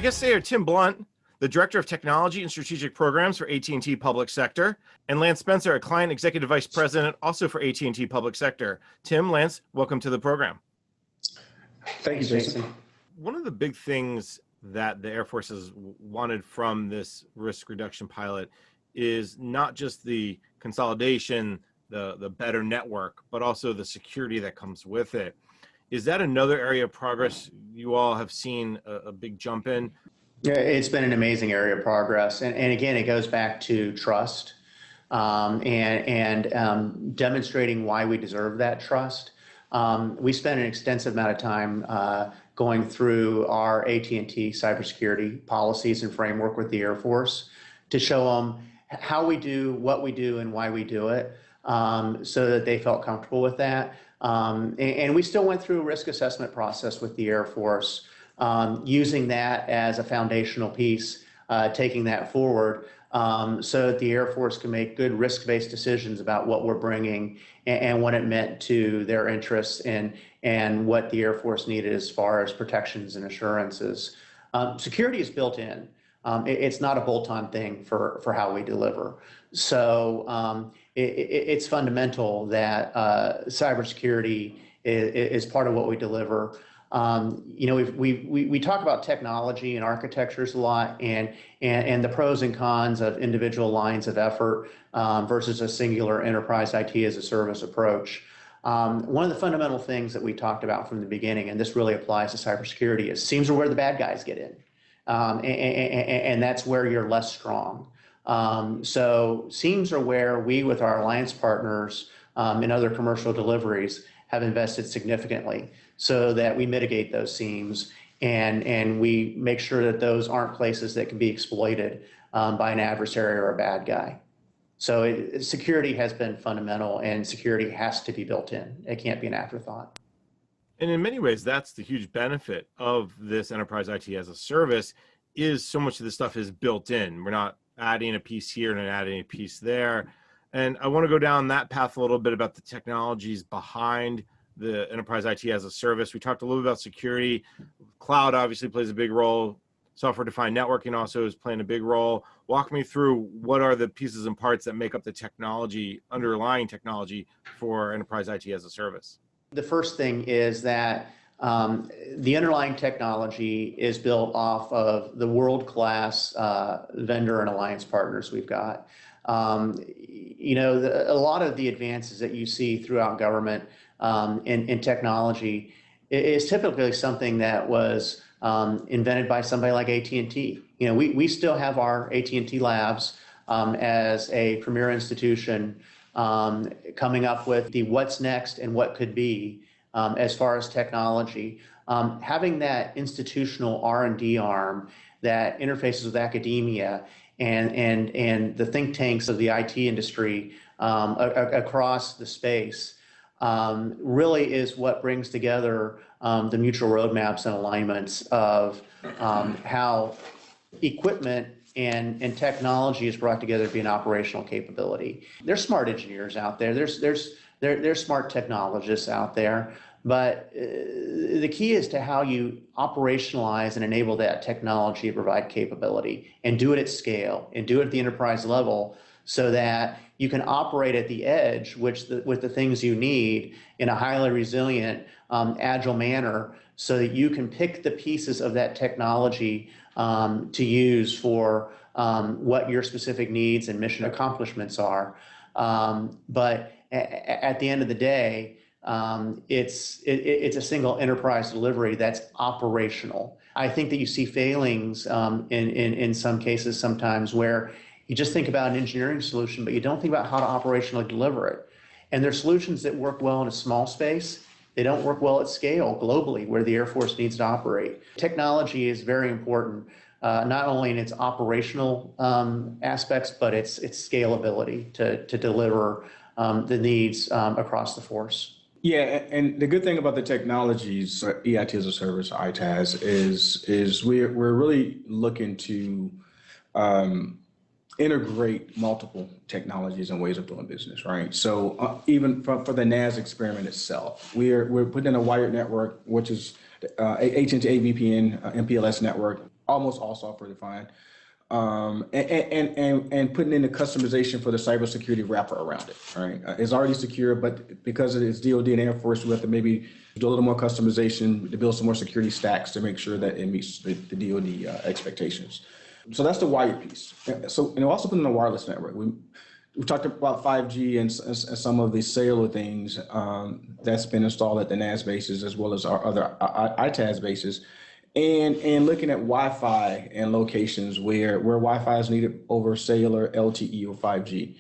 guests today are Tim Blunt, the Director of Technology and Strategic Programs for AT&T Public Sector, and Lance Spencer, a Client Executive Vice President, also for AT&T Public Sector. Tim, Lance, welcome to the program. Thank you, Jason. One of the big things that the Air Force has wanted from this risk reduction pilot is not just the consolidation, the better network, but also the security that comes with it. Is that another area of progress you all have seen a big jump in? Yeah, it's been an amazing area of progress. And again, it goes back to trust and demonstrating why we deserve that trust. We spent an extensive amount of time going through our AT&T cybersecurity policies and framework with the Air Force to show them how we do what we do and why we do it, so that they felt comfortable with that. And we still went through a risk assessment process with the Air Force, using that as a foundational piece, taking that forward, so that the Air Force can make good risk-based decisions about what we're bringing and what it meant to their interests and what the Air Force needed as far as protections and assurances. Security is built in. It's not a bolt-on thing for how we deliver. So it's fundamental that cybersecurity is part of what we deliver. You know, we talk about technology and architectures a lot, and the pros and cons of individual lines of effort versus a singular enterprise IT as a service approach. One of the fundamental things that we talked about from the beginning, and this really applies to cybersecurity, is seams are where the bad guys get in. And that's where you're less strong. So seams are where we, with our alliance partners and other commercial deliveries, have invested significantly so that we mitigate those seams and we make sure that those aren't places that can be exploited by an adversary or a bad guy. So security has been fundamental, and security has to be built in. It can't be an afterthought. And in many ways, that's the huge benefit of this enterprise IT as a service, is so much of this stuff is built in. We're not adding a piece here and adding a piece there. And I want to go down that path a little bit about the technologies behind the enterprise IT as a service. We talked a little bit about security. Cloud obviously plays a big role. Software-defined networking also is playing a big role. Walk me through what are the pieces and parts that make up the technology, underlying technology for enterprise IT as a service. The first thing is that the underlying technology is built off of the world-class vendor and alliance partners we've got. You know, a lot of the advances that you see throughout government in technology is typically something that was invented by somebody like AT&T. You know, we still have our AT&T labs as a premier institution, coming up with the what's next and what could be as far as technology. Having that institutional R&D arm that interfaces with academia and the think tanks of the IT industry across the space really is what brings together the mutual roadmaps and alignments of how equipment and technology is brought together to be an operational capability. There's smart engineers out there. There's smart technologists out there. But the key is to how you operationalize and enable that technology to provide capability and do it at scale and do it at the enterprise level so that you can operate at the edge with the things you need in a highly resilient, agile manner so that you can pick the pieces of that technology to use for what your specific needs and mission accomplishments are. But at the end of the day, it's a single enterprise delivery that's operational. I think that you see failings in some cases sometimes where you just think about an engineering solution, but you don't think about how to operationally deliver it. And there are solutions that work well in a small space. They don't work well at scale globally where the Air Force needs to operate. Technology is very important, not only in its operational aspects, but its scalability to deliver the needs across the force. Yeah, and the good thing about the technologies, EIT as a service, ITaaS, is we're really looking to integrate multiple technologies and ways of doing business, right? So even for the NAS experiment itself, we're putting in a wired network, which is AT&T AVPN, MPLS network. almost all software defined. And putting in the customization for the cybersecurity wrapper around it, right? It's already secure, but because it is DoD and Air Force, we have to maybe do a little more customization to build some more security stacks to make sure that it meets the DoD expectations. So that's the wired piece. So, and also put in the wireless network. We talked about 5G and some of the cellular things that's been installed at the NAS bases as well as our other ITAS bases. And looking at Wi-Fi and locations where Wi-Fi is needed over cellular, LTE, or 5G.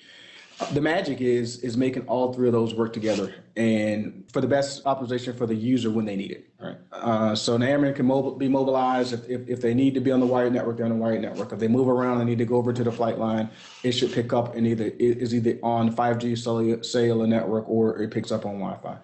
The magic is making all three of those work together and for the best optimization for the user when they need it. Right. So an airman can be mobilized if they need to be on the wired network, they're on the wired network. If they move around and need to go over to the flight line, it should pick up and is either on 5G cellular network or it picks up on Wi-Fi.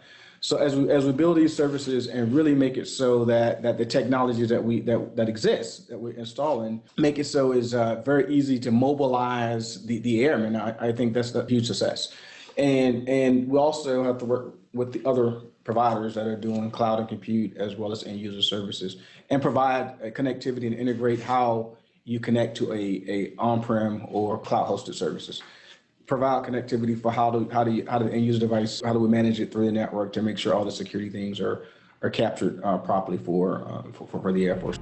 So as we build these services and really make it so that the technologies that exist that we're installing make it so it's very easy to mobilize the airmen, I think that's a huge success. And we also have to work with the other providers that are doing cloud and compute as well as end user services and provide a connectivity and integrate how you connect to a on-prem or cloud hosted services. Provide connectivity for how do the end user device, how do we manage it through the network to make sure all the security things are captured properly for the Air Force.